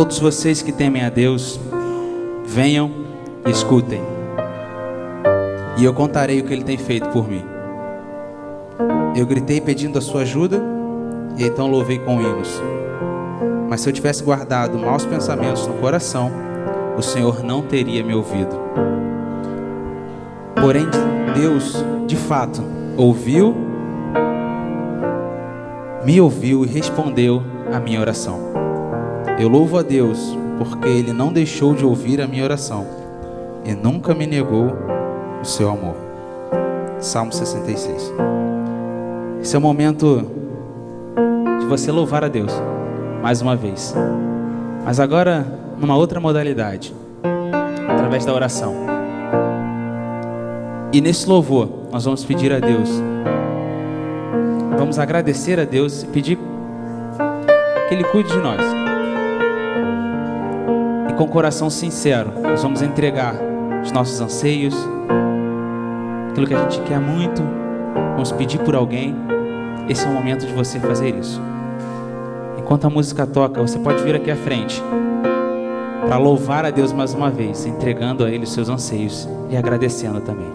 Todos vocês que temem a Deus, venham e escutem, e eu contarei o que Ele tem feito por mim. Eu gritei pedindo a sua ajuda, e então louvei com hinos. Mas se eu tivesse guardado maus pensamentos no coração, o Senhor não teria me ouvido. Porém, Deus, de fato, me ouviu e respondeu à minha oração. Eu louvo a Deus, porque Ele não deixou de ouvir a minha oração e nunca me negou o seu amor. Salmo 66. Esse é o momento de você louvar a Deus mais uma vez, mas agora numa outra modalidade, através da oração. E nesse louvor nós vamos pedir a Deus, vamos agradecer a Deus e pedir que Ele cuide de nós. E com o coração sincero nós vamos entregar os nossos anseios, aquilo que a gente quer muito, vamos pedir por alguém. Esse é o momento de você fazer isso. Enquanto a música toca, você pode vir aqui à frente para louvar a Deus mais uma vez, entregando a Ele os seus anseios e agradecendo também.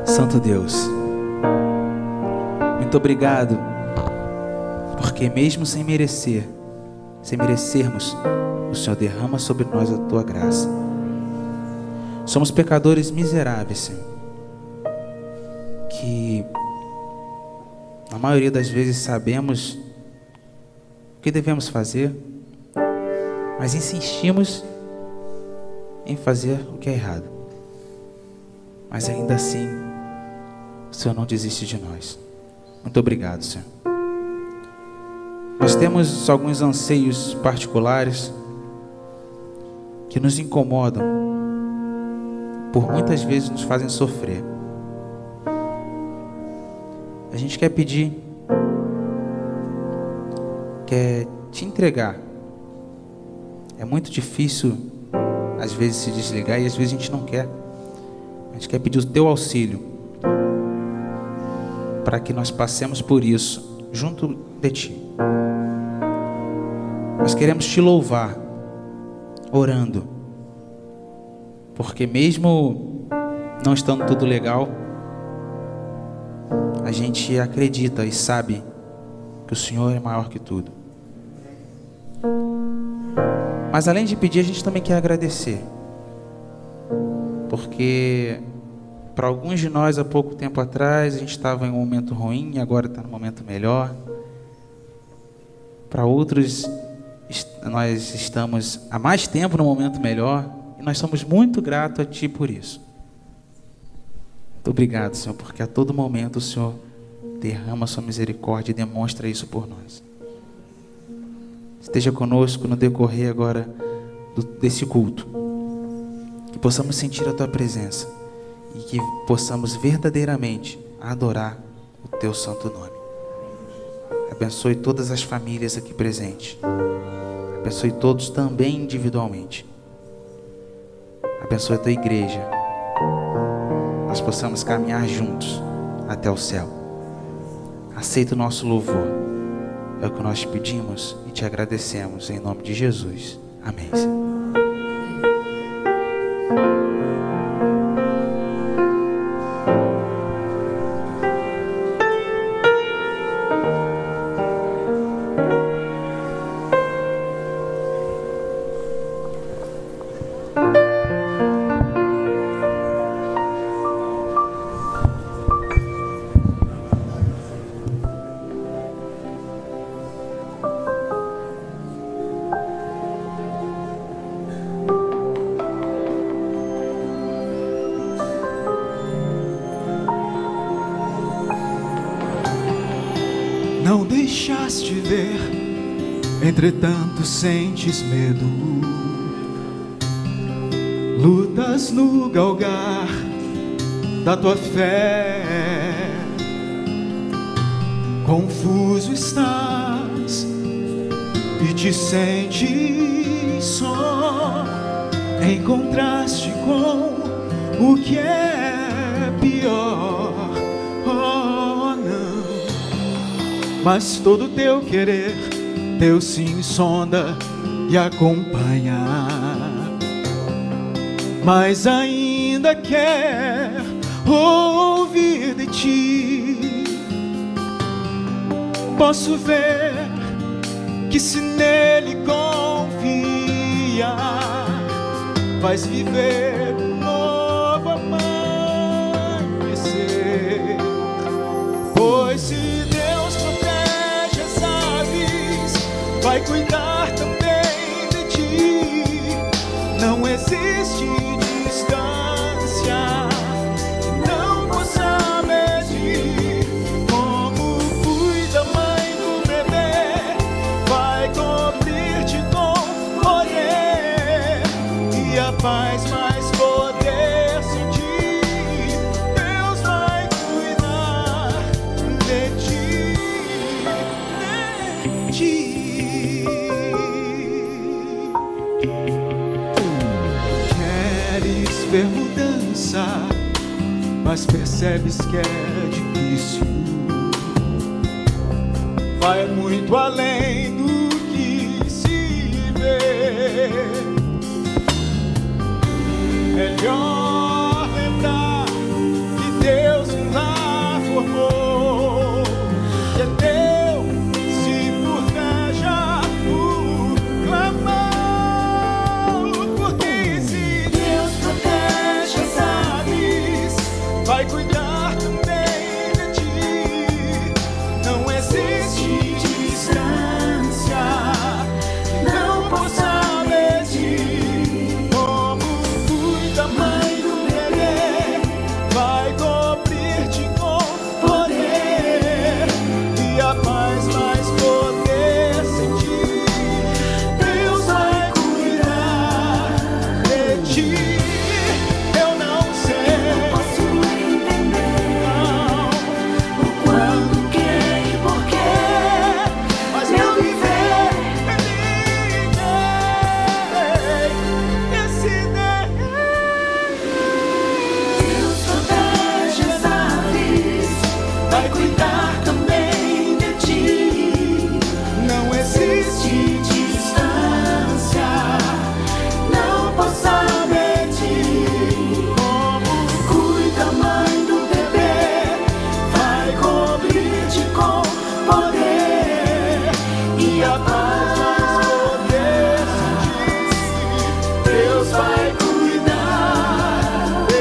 Santo Deus, muito obrigado, porque mesmo sem merecermos, o Senhor derrama sobre nós a Tua graça. Somos pecadores miseráveis, Senhor, que na maioria das vezes sabemos o que devemos fazer, mas insistimos em fazer o que é errado. Mas ainda assim, o Senhor não desiste de nós. Muito obrigado, Senhor. Nós temos alguns anseios particulares que nos incomodam, por muitas vezes nos fazem sofrer. A gente quer pedir, quer te entregar. É muito difícil às vezes se desligar e às vezes a gente não quer. A gente quer pedir o Teu auxílio para que nós passemos por isso junto de Ti. Nós queremos Te louvar orando, porque mesmo não estando tudo legal, a gente acredita e sabe que o Senhor é maior que tudo. Mas além de pedir, a gente também quer agradecer. porque para alguns de nós, há pouco tempo atrás, a gente estava em um momento ruim e agora está no momento melhor. Para outros, nós estamos há mais tempo no momento melhor e nós somos muito gratos a Ti por isso. Muito obrigado, Senhor, porque a todo momento o Senhor derrama a Sua misericórdia e demonstra isso por nós. Esteja conosco no decorrer agora desse culto, que possamos sentir a Tua presença e que possamos verdadeiramente adorar o Teu santo nome. Abençoe todas as famílias aqui presentes. Abençoe todos também individualmente. Abençoe a Tua igreja. Nós possamos caminhar juntos até o céu. Aceita o nosso louvor. É o que nós pedimos e Te agradecemos em nome de Jesus. Amém, Senhor. Não deixaste ver, entretanto sentes medo. Lutas no galgar da tua fé. Confuso estás e te sentes só, em contraste com o que é pior. Mas todo teu querer, teu sim sonda e acompanha. Mas ainda quer ouvir de ti. Posso ver que se nele confia, vais viver um novo amanhecer. Pois se vai cuidar também de ti. Não existe distância que não possa medir. Como cuida a mãe do bebê, vai cobrir-te com poder e a paz mais poder sentir. Deus vai cuidar de ti. Queres ver mudança, mas percebes que é difícil. Vai muito além do que se vê. Melhor lembrar que Deus lá formou, que é teu se por fé já o clamou. Porque se Deus protege as aves, vai cuidar também de ti. Não existe distância que não possa medir. Como cuida a mãe do bebê, vai cobrir-te com poder e a paz mais poder sentir. Deus vai cuidar de ti. Eu não sei, Eu posso entender não, o quando, quem e porquê, mas meu eu viver. Deus protege as aves, vai cuidar também de ti. não Existe distância, não possa medir. como Cuida a mãe do bebê, vai cobrir-te com poder e a paz poder sentir. Deus vai cuidar de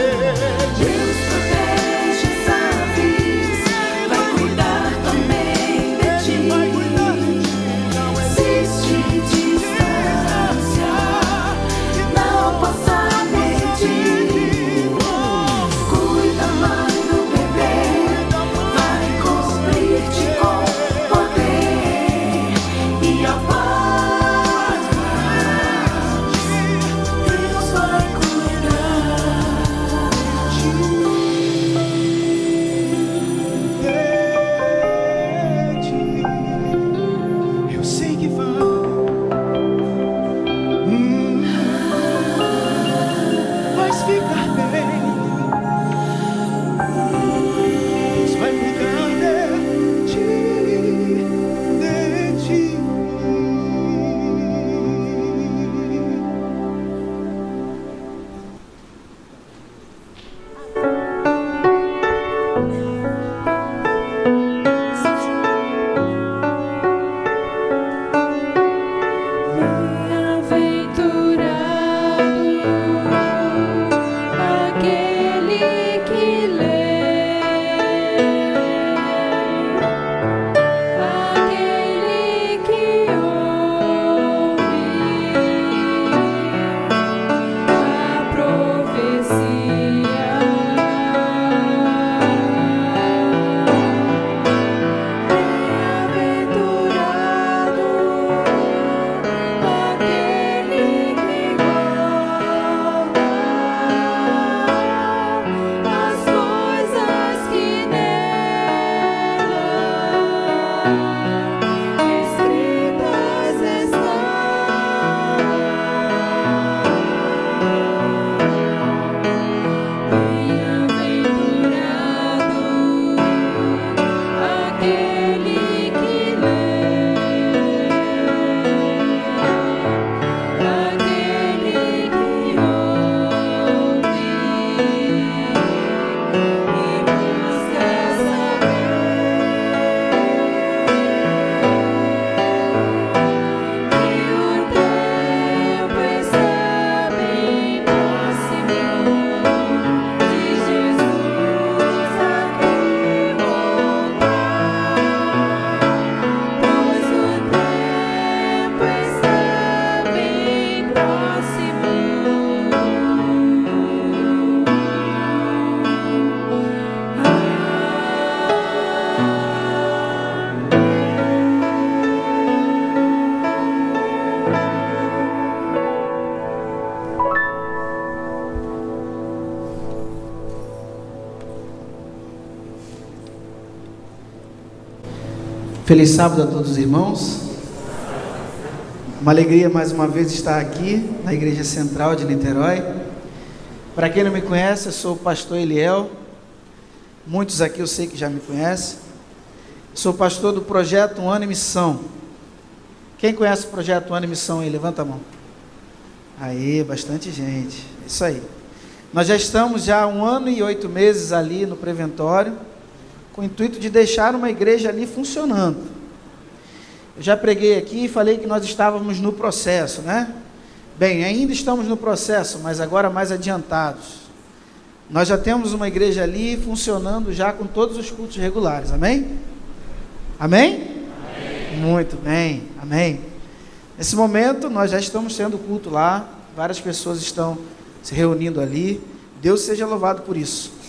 Feliz sábado a todos os irmãos. Uma alegria mais uma vez estar aqui na Igreja Central de Niterói. Para quem não me conhece, eu sou o pastor Eliel. Muitos aqui eu sei que já me conhecem. Sou pastor do projeto Um Ano em Missão. Quem conhece o projeto Um Ano em Missão aí? Levanta a mão. Aí, bastante gente. Isso aí. Nós já estamos há 1 ano e 8 meses ali no Preventório, com o intuito de deixar uma igreja ali funcionando. Eu já preguei aqui e falei que nós estávamos no processo, né? Bem, ainda estamos no processo, mas agora mais adiantados. Nós já temos uma igreja ali funcionando já com todos os cultos regulares, amém? Amém? Amém. Muito bem, amém. Nesse momento nós já estamos tendo culto lá, várias pessoas estão se reunindo ali, Deus seja louvado por isso.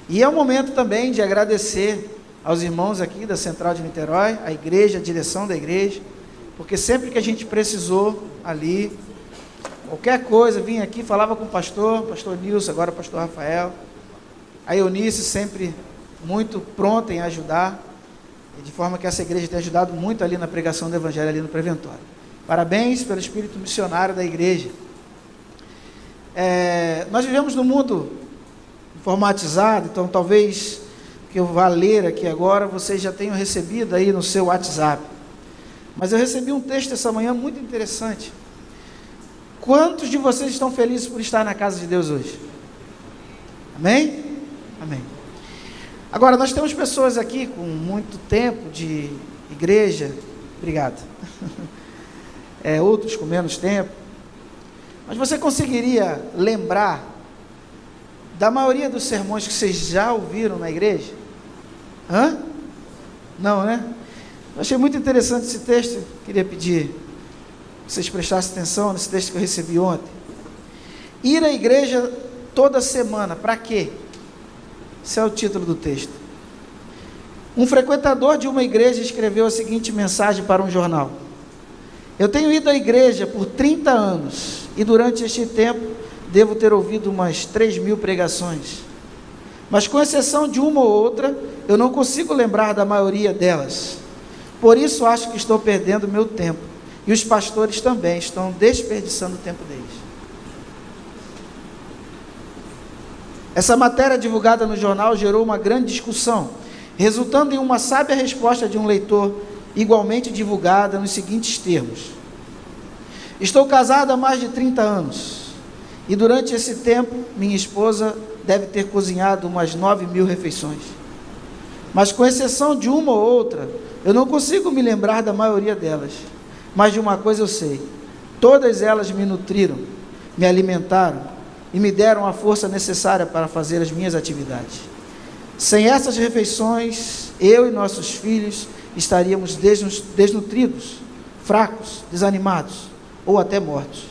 E é o momento também de agradecer aos irmãos aqui da Central de Niterói, a igreja, a direção da igreja, porque sempre que a gente precisou ali, qualquer coisa, vinha aqui, falava com o pastor Nilson, agora o pastor Rafael, a Eunice sempre muito pronta em ajudar, de forma que essa igreja tem ajudado muito ali na pregação do evangelho ali no Preventório. Parabéns pelo espírito missionário da igreja. Nós vivemos num mundo informatizado, então talvez que eu vá ler aqui agora, vocês já tenham recebido aí no seu WhatsApp. Mas eu recebi um texto essa manhã muito interessante. Quantos de vocês estão felizes por estar na casa de Deus hoje? Amém? Amém. Agora, nós temos pessoas aqui com muito tempo de igreja, obrigado. Outros com menos tempo. Mas você conseguiria lembrar da maioria dos sermões que vocês já ouviram na igreja? Hã? Não, né? Eu achei muito interessante esse texto, queria pedir que vocês prestassem atenção nesse texto que eu recebi ontem. Ir à igreja toda semana, para quê? Esse é o título do texto. Um frequentador de uma igreja escreveu a seguinte mensagem para um jornal: eu tenho ido à igreja por 30 anos e durante este tempo devo ter ouvido umas 3.000 pregações, mas com exceção de uma ou outra, eu não consigo lembrar da maioria delas. Por isso acho que estou perdendo meu tempo, e os pastores também estão desperdiçando o tempo deles. Essa matéria divulgada no jornal gerou uma grande discussão, resultando em uma sábia resposta de um leitor, igualmente divulgada nos seguintes termos: estou casado há mais de 30 anos, e durante esse tempo, minha esposa deve ter cozinhado umas 9.000 refeições. Mas com exceção de uma ou outra, eu não consigo me lembrar da maioria delas. Mas de uma coisa eu sei: todas elas me nutriram, me alimentaram e me deram a força necessária para fazer as minhas atividades. Sem essas refeições, eu e nossos filhos estaríamos desnutridos, fracos, desanimados ou até mortos.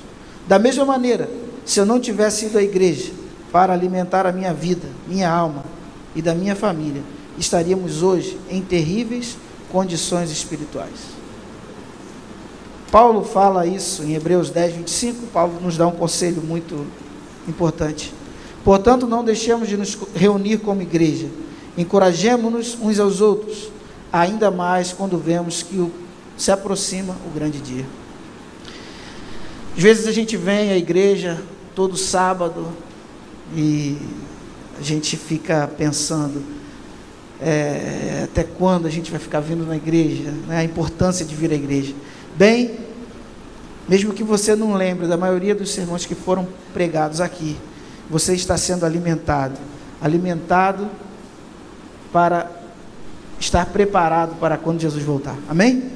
Da mesma maneira, se eu não tivesse ido à igreja para alimentar a minha vida, minha alma e da minha família, estaríamos hoje em terríveis condições espirituais. Paulo fala isso em Hebreus 10, 25, Paulo nos dá um conselho muito importante. Portanto, não deixemos de nos reunir como igreja, encorajemo-nos uns aos outros, ainda mais quando vemos que se aproxima o grande dia. Às vezes a gente vem à igreja todo sábado e a gente fica pensando, até quando a gente vai ficar vindo na igreja, né? A importância de vir à igreja. Bem, mesmo que você não lembre da maioria dos sermões que foram pregados aqui, você está sendo alimentado para estar preparado para quando Jesus voltar. Amém?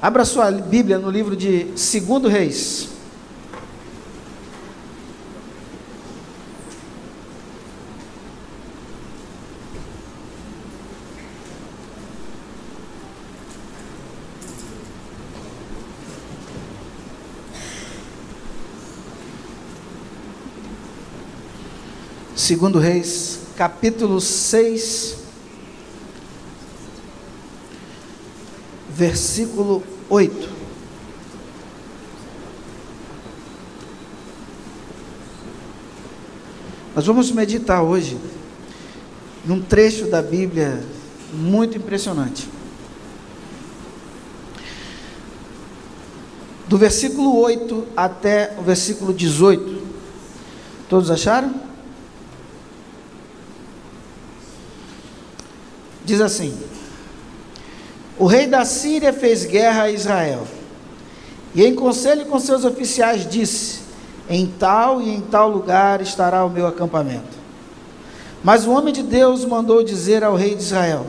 Abra sua Bíblia no livro de 2 Reis. Segundo Reis, capítulo 6, versículo 8. Nós vamos meditar hoje num trecho da Bíblia muito impressionante. do versículo 8 até o versículo 18. Todos acharam? Diz assim: o rei da Síria fez guerra a Israel, e em conselho com seus oficiais disse: em tal e em tal lugar estará o meu acampamento. Mas o homem de Deus mandou dizer ao rei de Israel: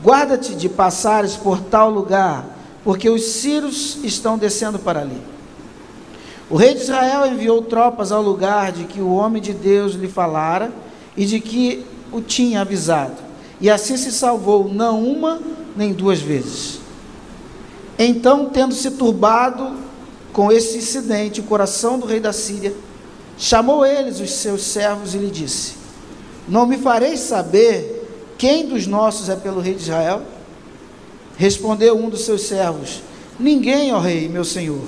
guarda-te de passares por tal lugar, porque os sírios estão descendo para ali. O rei de Israel enviou tropas ao lugar de que o homem de Deus lhe falara e de que o tinha avisado, e assim se salvou, não uma nem duas vezes. Então, tendo se turbado com esse incidente o coração do rei da Síria, chamou eles os seus servos e lhe disse: não me fareis saber quem dos nossos é pelo rei de Israel? Respondeu um dos seus servos: ninguém, ó rei, meu senhor,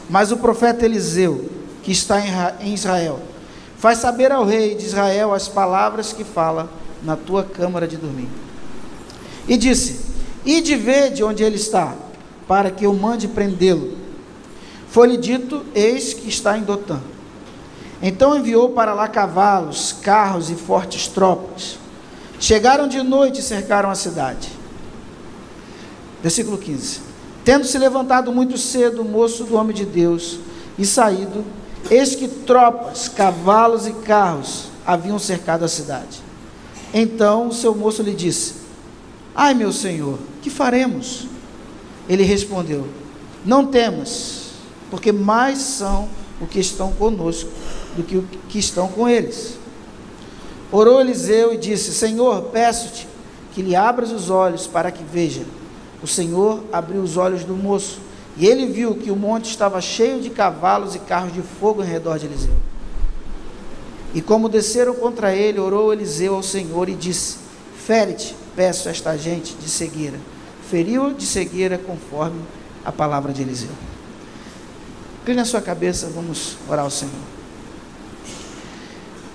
mas o profeta Eliseu, que está em Israel, faz saber ao rei de Israel as palavras que fala na tua câmara de dormir. E disse: ide vede onde ele está, para que eu mande prendê-lo. Foi-lhe dito: eis que está em Dotã. Então enviou para lá cavalos, carros e fortes tropas. Chegaram de noite e cercaram a cidade. Versículo 15. Tendo se levantado muito cedo o moço do homem de Deus e saído, eis que tropas, cavalos e carros haviam cercado a cidade. Então o seu moço lhe disse: ai, meu senhor, que faremos? Ele respondeu: não temas, porque mais são os que estão conosco do que os que estão com eles. Orou Eliseu e disse: Senhor, peço-te que lhe abras os olhos para que veja. O Senhor abriu os olhos do moço, e ele viu que o monte estava cheio de cavalos e carros de fogo em redor de Eliseu. E como desceram contra ele, orou Eliseu ao Senhor e disse: fere-te, peço esta gente de cegueira. Feriu de cegueira conforme a palavra de Eliseu. Incline a sua cabeça, vamos orar ao Senhor.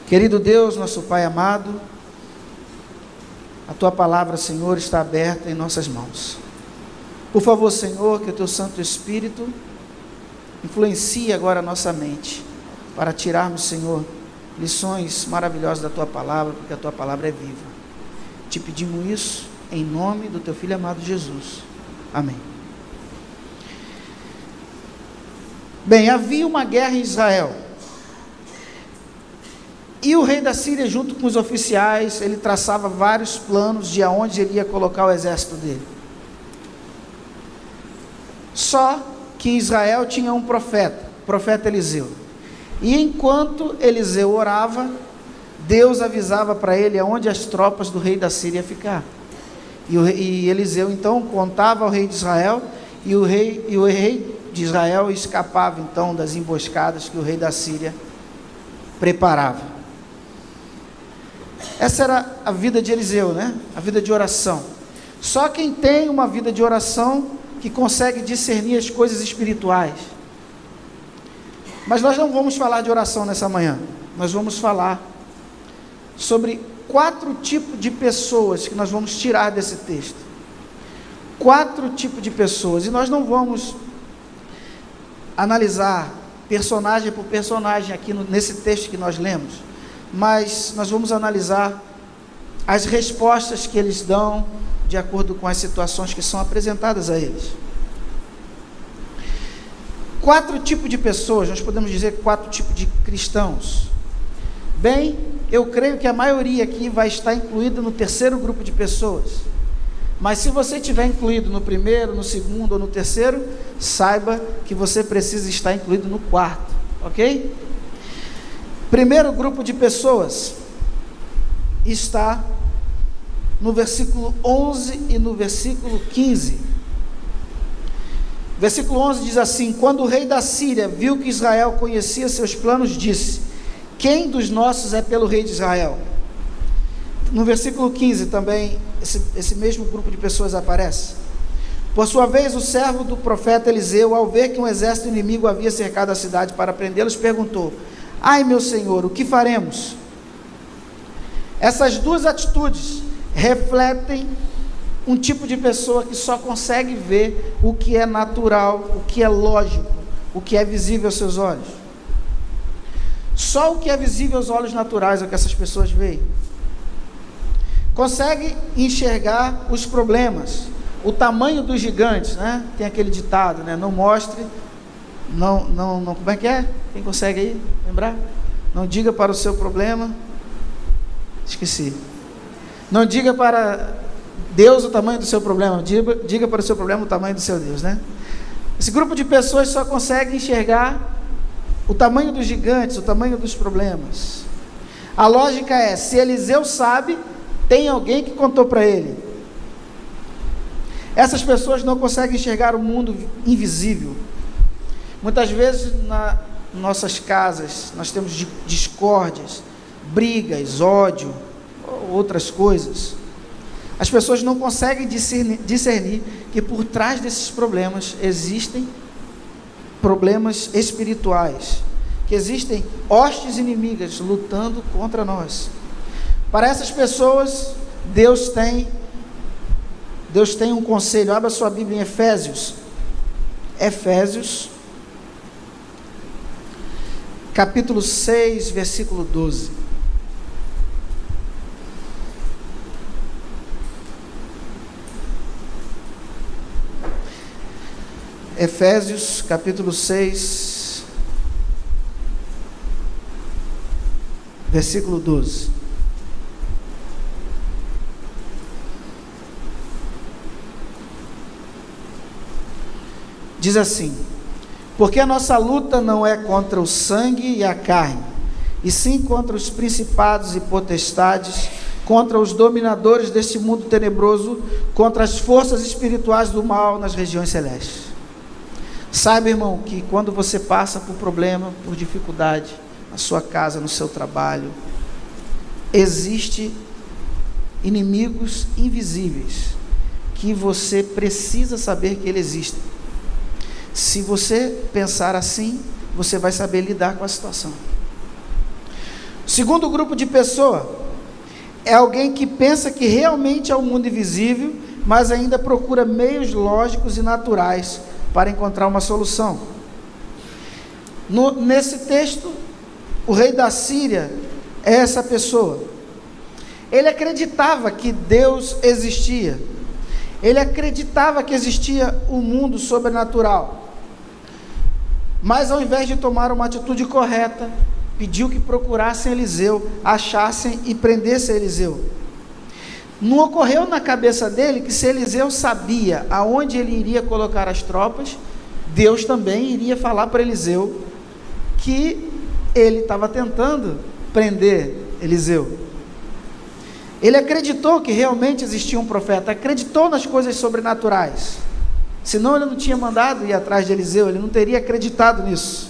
Querido Deus, nosso Pai amado, a Tua palavra, Senhor, está aberta em nossas mãos. Por favor, Senhor, que o Teu Santo Espírito influencie agora a nossa mente, para tirarmos, Senhor, lições maravilhosas da Tua palavra, porque a Tua palavra é viva. Te pedimos isso em nome do Teu Filho amado Jesus. Amém. Bem, havia uma guerra em Israel. E o rei da Síria, junto com os oficiais, ele traçava vários planos de aonde ele ia colocar o exército dele. Só que Israel tinha um profeta, o profeta Eliseu. E enquanto Eliseu orava, Deus avisava para ele aonde as tropas do rei da Síria iam ficar. E Eliseu então contava ao rei de Israel, e o rei de Israel escapava então das emboscadas que o rei da Síria preparava. Essa era a vida de Eliseu, né? A vida de oração. Só quem tem uma vida de oração que consegue discernir as coisas espirituais. Mas nós não vamos falar de oração nessa manhã. Nós vamos falar sobre 4 tipos de pessoas que nós vamos tirar desse texto. 4 tipos de pessoas. E nós não vamos analisar personagem por personagem aqui nesse texto que nós lemos. Mas nós vamos analisar as respostas que eles dão de acordo com as situações que são apresentadas a eles. 4 tipos de pessoas, nós podemos dizer 4 tipos de cristãos. Bem, eu creio que a maioria aqui vai estar incluída no terceiro grupo de pessoas. Mas se você estiver incluído no primeiro, no segundo ou no terceiro, saiba que você precisa estar incluído no quarto, ok? Primeiro grupo de pessoas está no versículo 11 e no versículo 15. Versículo 11 diz assim: quando o rei da Síria viu que Israel conhecia seus planos, disse: quem dos nossos é pelo rei de Israel? No versículo 15 também, esse mesmo grupo de pessoas aparece. Por sua vez, o servo do profeta Eliseu, ao ver que um exército inimigo havia cercado a cidade para prendê-los, perguntou: ai, meu senhor, o que faremos? Essas duas atitudes refletem um tipo de pessoa que só consegue ver o que é natural, o que é lógico, o que é visível aos seus olhos. Só o que é visível aos olhos naturais é o que essas pessoas veem. Consegue enxergar os problemas, o tamanho dos gigantes, né? Tem aquele ditado, né? Não mostre, não, como é que é? Quem consegue aí lembrar? Não diga para o seu problema, esqueci. Não diga para Deus o tamanho do seu problema, diga para o seu problema o tamanho do seu Deus, né? Esse grupo de pessoas só consegue enxergar o tamanho dos gigantes, o tamanho dos problemas. A lógica é, se Eliseu sabe, tem alguém que contou para ele. Essas pessoas não conseguem enxergar o mundo invisível. Muitas vezes nas nossas casas nós temos discórdias, brigas, ódio, outras coisas. As pessoas não conseguem discernir que por trás desses problemas existem problemas espirituais, que existem hostes inimigas lutando contra nós. Para essas pessoas, Deus tem um conselho. Abra sua Bíblia em Efésios, capítulo 6, versículo 12. Efésios, capítulo 6, versículo 12. Diz assim: porque a nossa luta não é contra o sangue e a carne, e sim contra os principados e potestades, contra os dominadores deste mundo tenebroso, contra as forças espirituais do mal nas regiões celestes. Saiba, irmão, que quando você passa por problema, por dificuldade, na sua casa, no seu trabalho, existem inimigos invisíveis, que você precisa saber que eles existem. Se você pensar assim, você vai saber lidar com a situação. O segundo grupo de pessoa é alguém que pensa que realmente é o mundo invisível, mas ainda procura meios lógicos e naturais para encontrar uma solução. Nesse texto, o rei da Síria é essa pessoa. Ele acreditava que Deus existia. Ele acreditava que existia um mundo sobrenatural. Mas ao invés de tomar uma atitude correta, pediu que procurassem Eliseu, achassem e prendessem Eliseu. Não ocorreu na cabeça dele que se Eliseu sabia aonde ele iria colocar as tropas, Deus também iria falar para Eliseu que ele estava tentando prender Eliseu. Ele acreditou que realmente existia um profeta, acreditou nas coisas sobrenaturais. Senão ele não tinha mandado ir atrás de Eliseu, ele não teria acreditado nisso.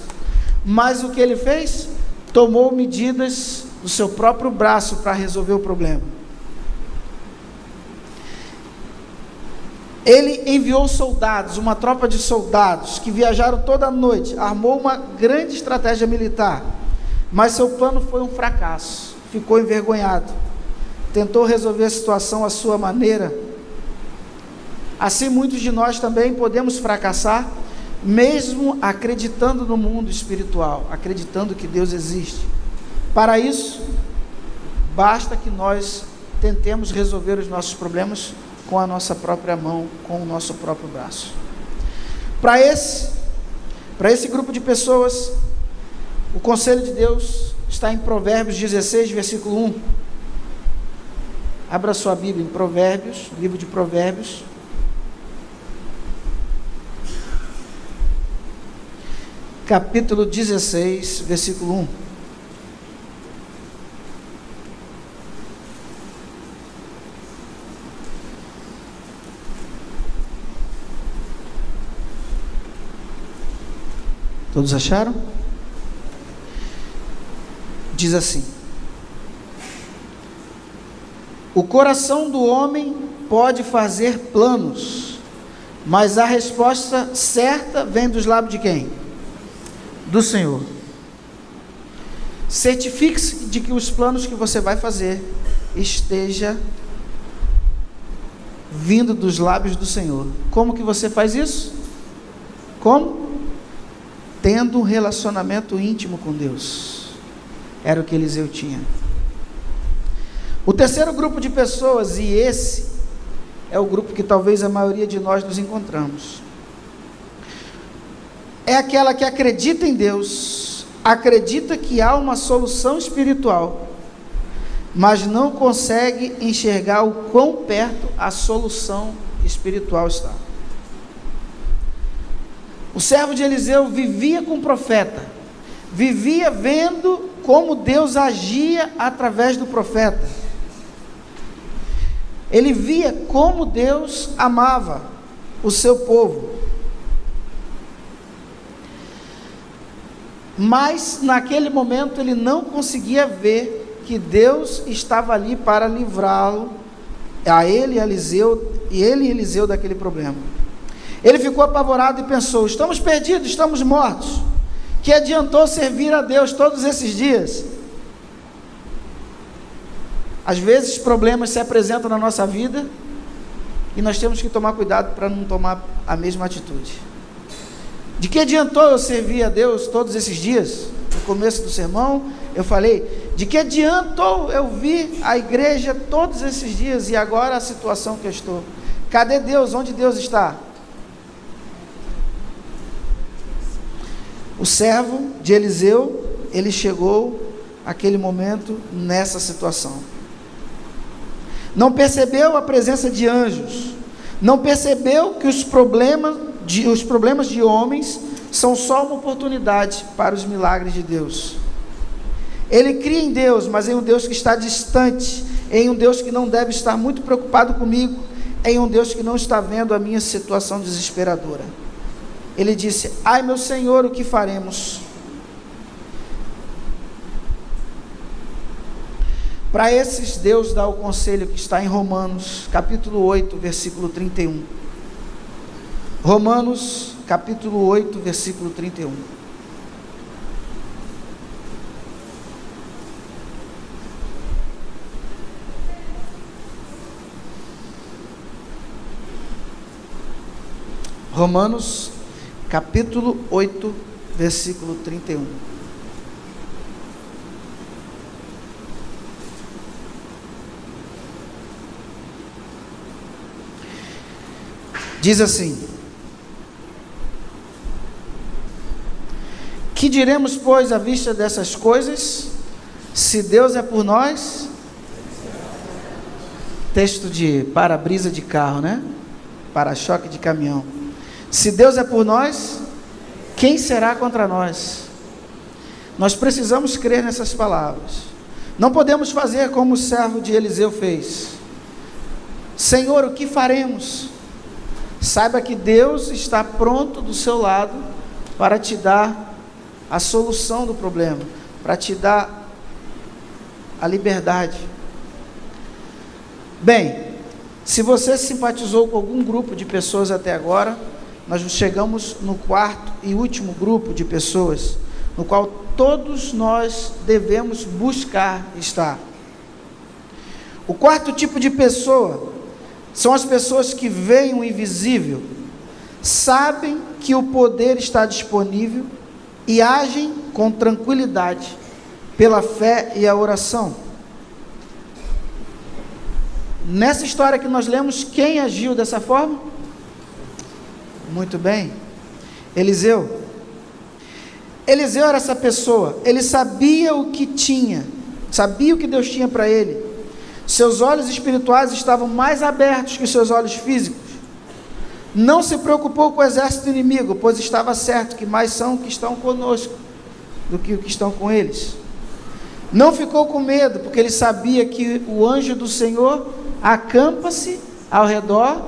Mas o que ele fez? Tomou medidas do seu próprio braço para resolver o problema. Ele enviou soldados, uma tropa de soldados, que viajaram toda a noite, armou uma grande estratégia militar, mas seu plano foi um fracasso, ficou envergonhado, tentou resolver a situação à sua maneira. Assim, muitos de nós também podemos fracassar, mesmo acreditando no mundo espiritual, acreditando que Deus existe. Para isso, basta que nós tentemos resolver os nossos problemas com a nossa própria mão, com o nosso próprio braço. Para esse grupo de pessoas, o conselho de Deus está em Provérbios 16, versículo 1. Abra sua Bíblia em Provérbios, livro de Provérbios. Capítulo 16, versículo 1. Todos acharam? Diz assim: o coração do homem pode fazer planos, mas a resposta certa vem dos lábios de quem? Do Senhor. Certifique-se de que os planos que você vai fazer esteja vindo dos lábios do Senhor. Como que você faz isso? Como? Tendo um relacionamento íntimo com Deus. Era o que Eliseu tinha. O terceiro grupo de pessoas, e esse é o grupo que talvez a maioria de nós nos encontramos, é aquela que acredita em Deus, acredita que há uma solução espiritual, mas não consegue enxergar o quão perto a solução espiritual está. O servo de Eliseu vivia com o profeta, vivia vendo como Deus agia através do profeta. Ele via como Deus amava o seu povo. Mas naquele momento ele não conseguia ver que Deus estava ali para livrá-lo, a ele e Eliseu daquele problema. Ele ficou apavorado e pensou: estamos perdidos, estamos mortos. Que adiantou servir a Deus todos esses dias? Às vezes problemas se apresentam na nossa vida e nós temos que tomar cuidado para não tomar a mesma atitude. De que adiantou eu servir a Deus todos esses dias? No começo do sermão eu falei: de que adiantou eu vir à igreja todos esses dias e agora a situação que eu estou? Cadê Deus? Onde Deus está? O servo de Eliseu, ele chegou àquele momento nessa situação. Não percebeu a presença de anjos, não percebeu que os problemas de homens são só uma oportunidade para os milagres de Deus. Ele cria em Deus, mas em um Deus que está distante, em um Deus que não deve estar muito preocupado comigo, em um Deus que não está vendo a minha situação desesperadora. Ele disse: ai meu Senhor, o que faremos? Para esses, Deus dá o conselho que está em Romanos, capítulo 8, versículo 31. Romanos, capítulo 8, versículo 31. Romanos, capítulo 8, versículo 31. Diz assim: que diremos, pois, à vista dessas coisas? Se Deus é por nós, texto de para-brisa de carro, né? Para-choque de caminhão. Se Deus é por nós, quem será contra nós? Nós precisamos crer nessas palavras. Não podemos fazer como o servo de Eliseu fez. Senhor, o que faremos? Saiba que Deus está pronto do seu lado para te dar a solução do problema, para te dar a liberdade. Bem, se você simpatizou com algum grupo de pessoas até agora, nós chegamos no quarto e último grupo de pessoas, no qual todos nós devemos buscar estar. O quarto tipo de pessoa são as pessoas que veem o invisível, sabem que o poder está disponível e agem com tranquilidade, pela fé e a oração. Nessa história que nós lemos, quem agiu dessa forma? Muito bem, Eliseu. Eliseu era essa pessoa, ele sabia o que tinha, sabia o que Deus tinha para ele. Seus olhos espirituais estavam mais abertos que os seus olhos físicos. Não se preocupou com o exército inimigo, pois estava certo que mais são os que estão conosco do que os que estão com eles. Não ficou com medo, porque ele sabia que o anjo do Senhor acampa-se ao redor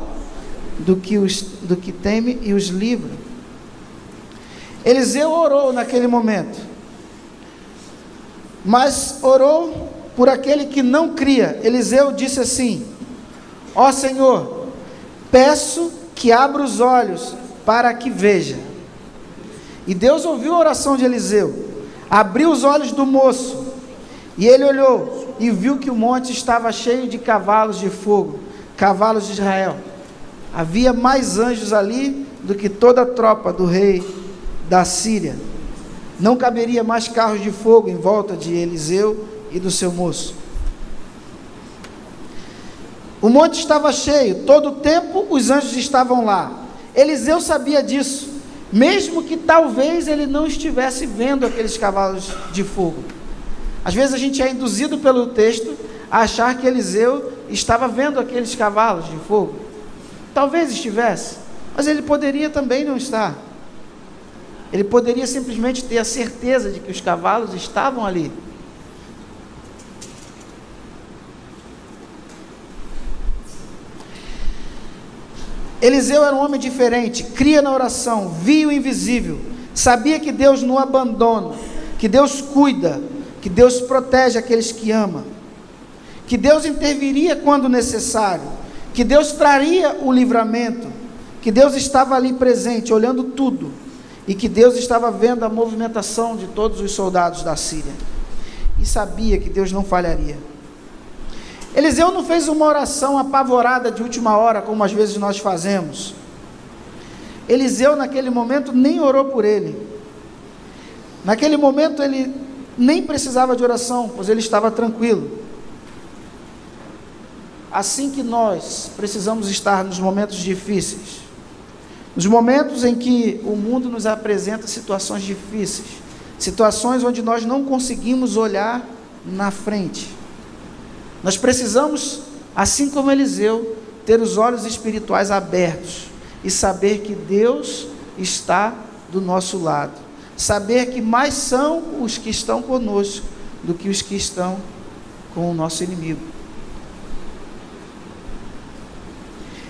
do que teme e os livra. Eliseu orou naquele momento, mas orou por aquele que não cria. Eliseu disse assim: ó Senhor, peço que abra os olhos para que veja. E Deus ouviu a oração de Eliseu, abriu os olhos do moço, e ele olhou e viu que o monte estava cheio de cavalos de fogo, cavalos de Israel. Havia mais anjos ali do que toda a tropa do rei da Síria. Não caberia mais carros de fogo em volta de Eliseu e do seu moço. O monte estava cheio, todo o tempo os anjos estavam lá. Eliseu sabia disso, mesmo que talvez ele não estivesse vendo aqueles cavalos de fogo. Às vezes a gente é induzido pelo texto a achar que Eliseu estava vendo aqueles cavalos de fogo. Talvez estivesse, mas ele poderia também não estar. Ele poderia simplesmente ter a certeza de que os cavalos estavam ali. Eliseu era um homem diferente, cria na oração, via o invisível, sabia que Deus não abandona, que Deus cuida, que Deus protege aqueles que ama, que Deus interviria quando necessário, que Deus traria o livramento, que Deus estava ali presente, olhando tudo, e que Deus estava vendo a movimentação de todos os soldados da Síria, e sabia que Deus não falharia. Eliseu não fez uma oração apavorada de última hora, como às vezes nós fazemos. Eliseu naquele momento nem orou por ele. Naquele momento ele nem precisava de oração, pois ele estava tranquilo. Assim que nós precisamos estar nos momentos difíceis, nos momentos em que o mundo nos apresenta situações difíceis, situações onde nós não conseguimos olhar na frente. Nós precisamos, assim como Eliseu, ter os olhos espirituais abertos e saber que Deus está do nosso lado. Saber que mais são os que estão conosco do que os que estão com o nosso inimigo.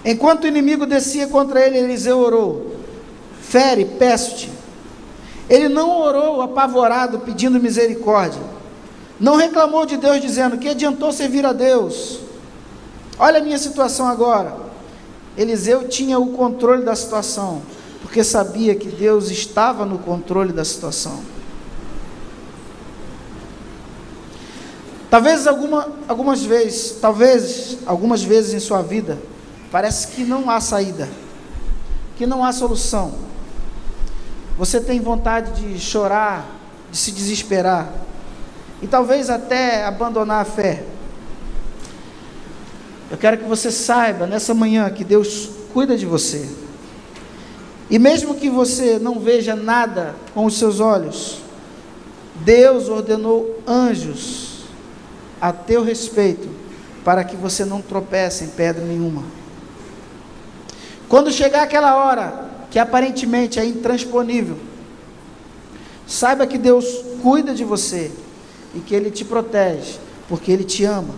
Enquanto o inimigo descia contra ele, Eliseu orou: fere, peço-te. Ele não orou apavorado, pedindo misericórdia. Não reclamou de Deus, dizendo: que adiantou servir a Deus? Olha a minha situação agora. Eliseu tinha o controle da situação, porque sabia que Deus estava no controle da situação. Talvez algumas vezes em sua vida, parece que não há saída, que não há solução. Você tem vontade de chorar, de se desesperar, e talvez até abandonar a fé. Eu quero que você saiba nessa manhã que Deus cuida de você. E mesmo que você não veja nada com os seus olhos, Deus ordenou anjos a teu respeito, para que você não tropece em pedra nenhuma. Quando chegar aquela hora que aparentemente é intransponível, saiba que Deus cuida de você e que Ele te protege, porque Ele te ama.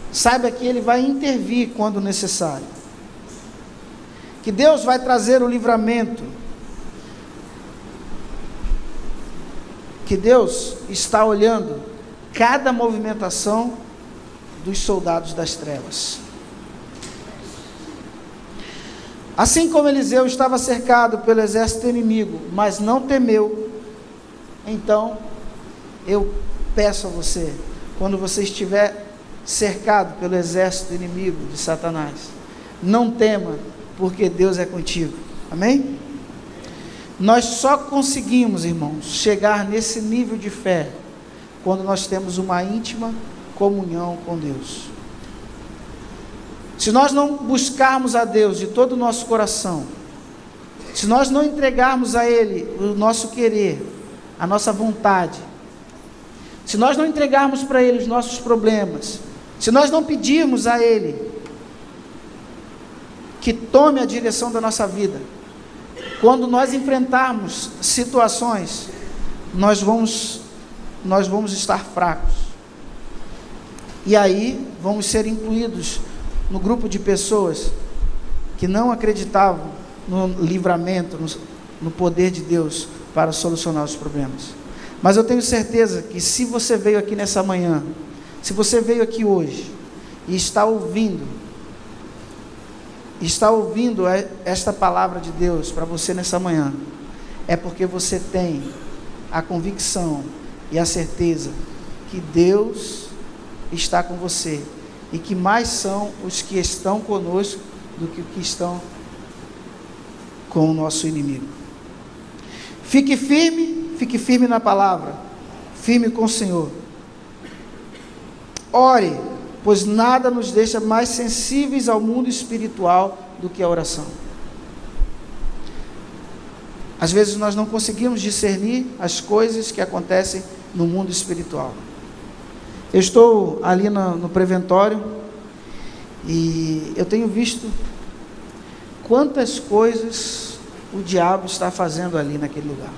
Saiba que Ele vai intervir quando necessário, que Deus vai trazer o livramento, que Deus está olhando cada movimentação dos soldados das trevas. Assim como Eliseu estava cercado pelo exército inimigo, mas não temeu, então eu peço a você, quando você estiver cercado pelo exército inimigo de Satanás, não tema, porque Deus é contigo. Amém? Nós só conseguimos, irmãos, chegar nesse nível de fé quando nós temos uma íntima comunhão com Deus. Se nós não buscarmos a Deus de todo o nosso coração, se nós não entregarmos a Ele o nosso querer, a nossa vontade, se nós não entregarmos para Ele os nossos problemas, se nós não pedirmos a Ele que tome a direção da nossa vida, quando nós enfrentarmos situações, nós vamos estar fracos. E aí vamos ser incluídos no grupo de pessoas que não acreditavam no livramento, no poder de Deus para solucionar os problemas. Mas eu tenho certeza que se você veio aqui nessa manhã, se você veio aqui hoje e está ouvindo esta palavra de Deus para você nessa manhã, é porque você tem a convicção e a certeza que Deus está com você e que mais são os que estão conosco do que os que estão com o nosso inimigo. Fique firme na palavra, firme com o Senhor. Ore, pois nada nos deixa mais sensíveis ao mundo espiritual do que a oração. Às vezes nós não conseguimos discernir as coisas que acontecem no mundo espiritual. Eu estou ali no preventório e eu tenho visto quantas coisas o diabo está fazendo ali naquele lugar.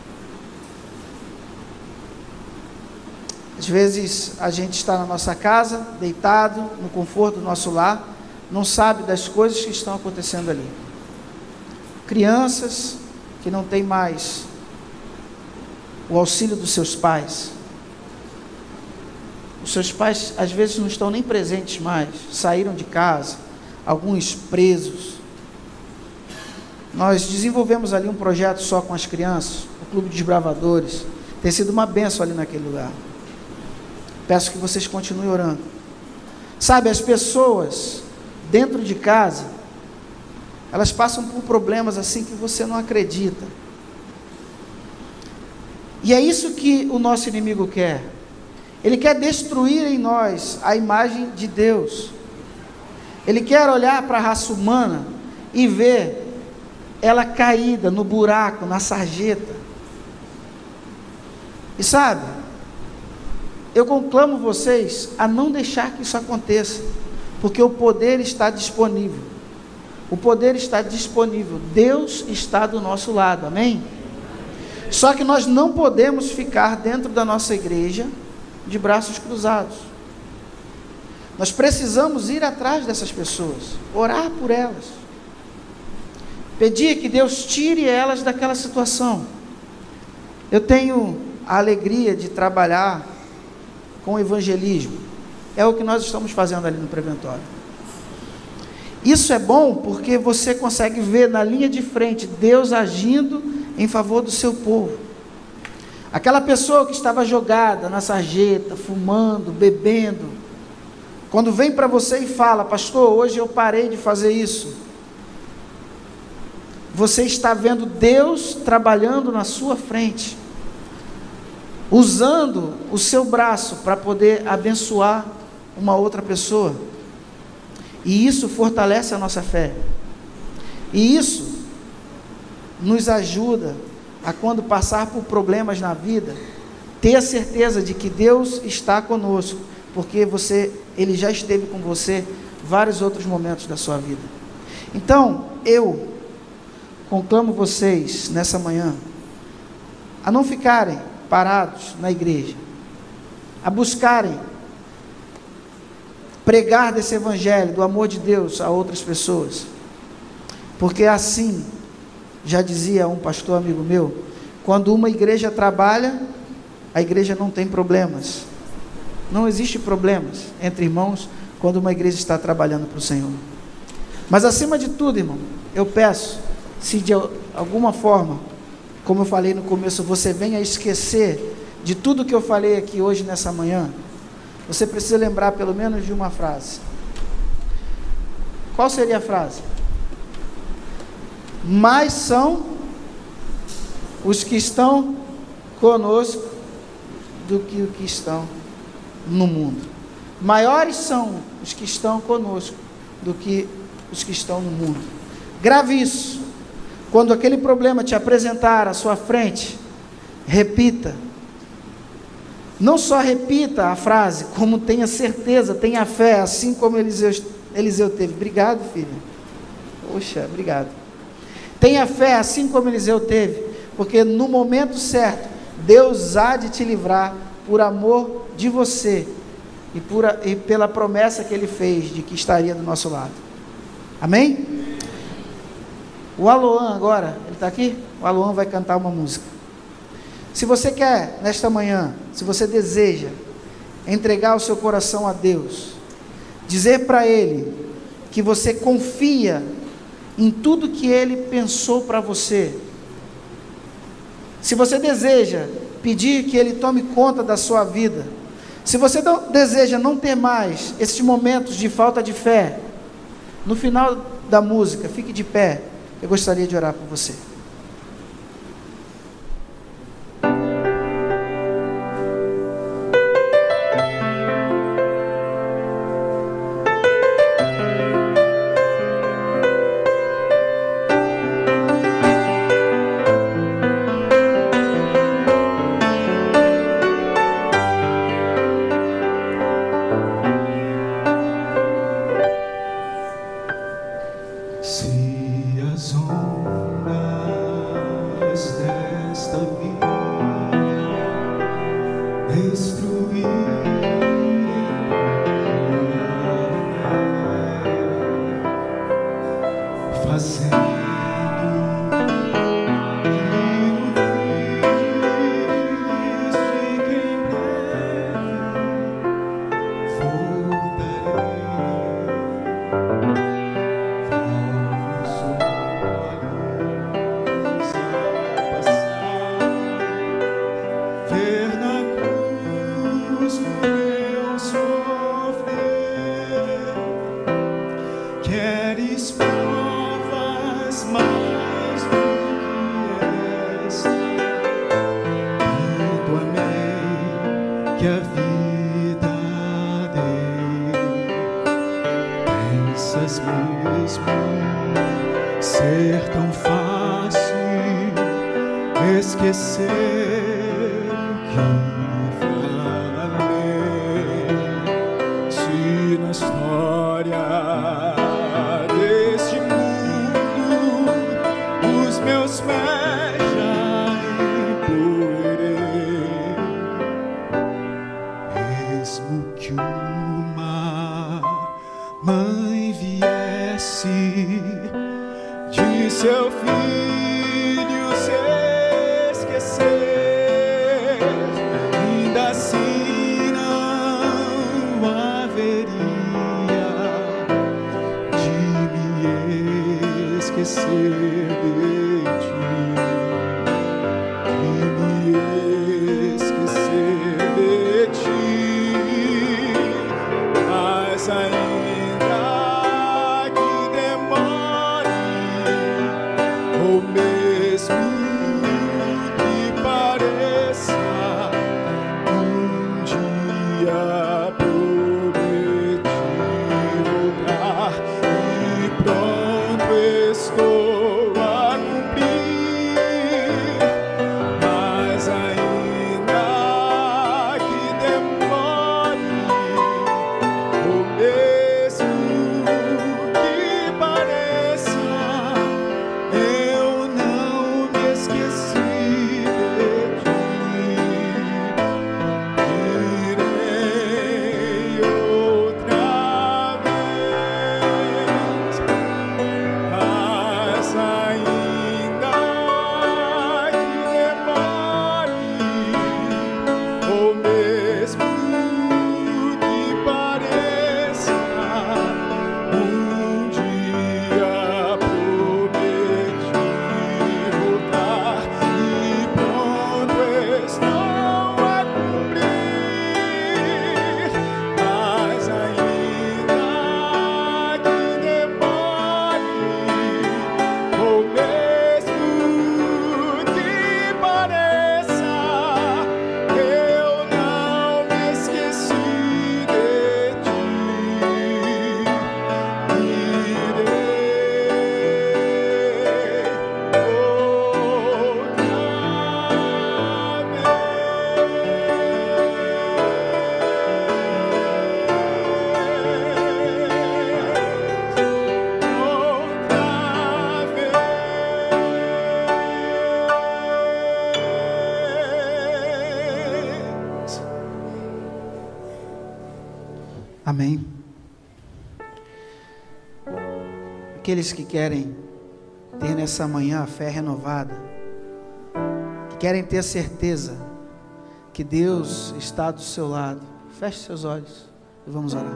Às vezes a gente está na nossa casa, deitado, no conforto do nosso lar, não sabe das coisas que estão acontecendo ali. Crianças que não têm mais o auxílio dos seus pais. Os seus pais às vezes não estão nem presentes mais, saíram de casa, alguns presos. Nós desenvolvemos ali um projeto só com as crianças, o Clube de Desbravadores. Tem sido uma bênção ali naquele lugar. Peço que vocês continuem orando. Sabe, as pessoas dentro de casa, elas passam por problemas assim que você não acredita. E é isso que o nosso inimigo quer. Ele quer destruir em nós a imagem de Deus. Ele quer olhar para a raça humana e ver ela caída no buraco, na sarjeta. E sabe, eu conclamo vocês a não deixar que isso aconteça, porque o poder está disponível. O poder está disponível. Deus está do nosso lado, amém? Só que nós não podemos ficar dentro da nossa igreja de braços cruzados. Nós precisamos ir atrás dessas pessoas, orar por elas, pedir que Deus tire elas daquela situação. Eu tenho a alegria de trabalhar com o evangelismo. É o que nós estamos fazendo ali no preventório. Isso é bom porque você consegue ver na linha de frente Deus agindo em favor do seu povo. Aquela pessoa que estava jogada na sarjeta, fumando, bebendo, quando vem para você e fala: pastor, hoje eu parei de fazer isso, você está vendo Deus trabalhando na sua frente, usando o seu braço para poder abençoar uma outra pessoa. E isso fortalece a nossa fé. E isso nos ajuda a, quando passar por problemas na vida, ter a certeza de que Deus está conosco, porque Ele já esteve com você vários outros momentos da sua vida. Então, eu conclamo vocês nessa manhã a não ficarem parados na igreja, a buscarem pregar desse evangelho, do amor de Deus a outras pessoas, porque assim, já dizia um pastor amigo meu, quando uma igreja trabalha, a igreja não tem problemas. Não existe problemas entre irmãos quando uma igreja está trabalhando para o Senhor. Mas acima de tudo, irmão, eu peço, se de alguma forma, como eu falei no começo, você venha esquecer de tudo que eu falei aqui hoje nessa manhã, você precisa lembrar pelo menos de uma frase. Qual seria a frase? Mais são os que estão conosco do que os que estão no mundo. Maiores são os que estão conosco do que os que estão no mundo. Grave isso. Quando aquele problema te apresentar à sua frente, repita. Não só repita a frase, como tenha certeza, tenha fé, assim como Eliseu teve. Obrigado, filho. Poxa, obrigado. Tenha fé, assim como Eliseu teve, porque no momento certo, Deus há de te livrar por amor de você e pela promessa que Ele fez de que estaria do nosso lado. Amém? O Aloan agora, ele está aqui? O Aloan vai cantar uma música. Se você quer, nesta manhã, se você deseja entregar o seu coração a Deus, dizer para Ele que você confia em tudo que Ele pensou para você, se você deseja pedir que Ele tome conta da sua vida, Se você deseja não ter mais esses momentos de falta de fé, no final da música, fique de pé. Eu gostaria de orar por você. Amém. Aqueles que querem ter nessa manhã a fé renovada, que querem ter certeza que Deus está do seu lado, feche seus olhos e vamos orar.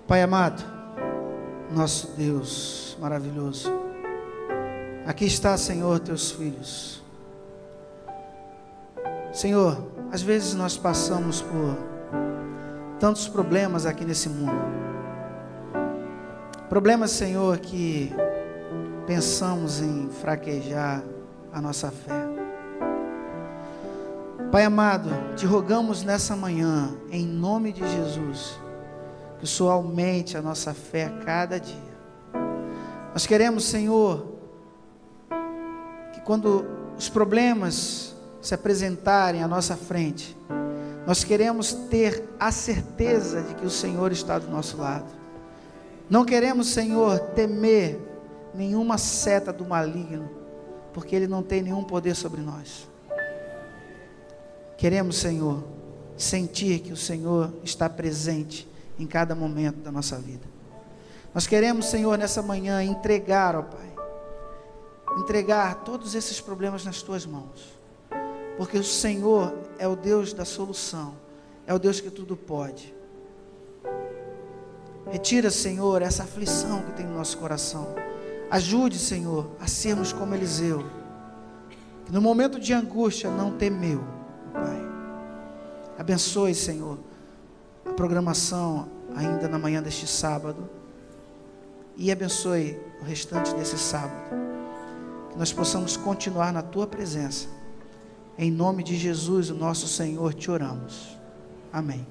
Pai amado, nosso Deus maravilhoso, aqui está, Senhor, teus filhos. Senhor, às vezes nós passamos por tantos problemas aqui nesse mundo. Problemas, Senhor, que pensamos em fraquejar a nossa fé. Pai amado, te rogamos nessa manhã, em nome de Jesus, que o Senhor aumente a nossa fé a cada dia. Nós queremos, Senhor, que quando os problemas se apresentarem à nossa frente, nós queremos ter a certeza de que o Senhor está do nosso lado. Não queremos, Senhor, temer nenhuma seta do maligno, porque ele não tem nenhum poder sobre nós. Queremos, Senhor, sentir que o Senhor está presente em cada momento da nossa vida. Nós queremos, Senhor, nessa manhã entregar, ó Pai, entregar todos esses problemas nas Tuas mãos, porque o Senhor é o Deus da solução, é o Deus que tudo pode. Retira, Senhor, essa aflição que tem no nosso coração. Ajude, Senhor, a sermos como Eliseu, que no momento de angústia não temeu, Pai. Abençoe, Senhor, a programação ainda na manhã deste sábado, e abençoe o restante desse sábado, que nós possamos continuar na Tua presença. Em nome de Jesus, o nosso Senhor, te oramos. Amém.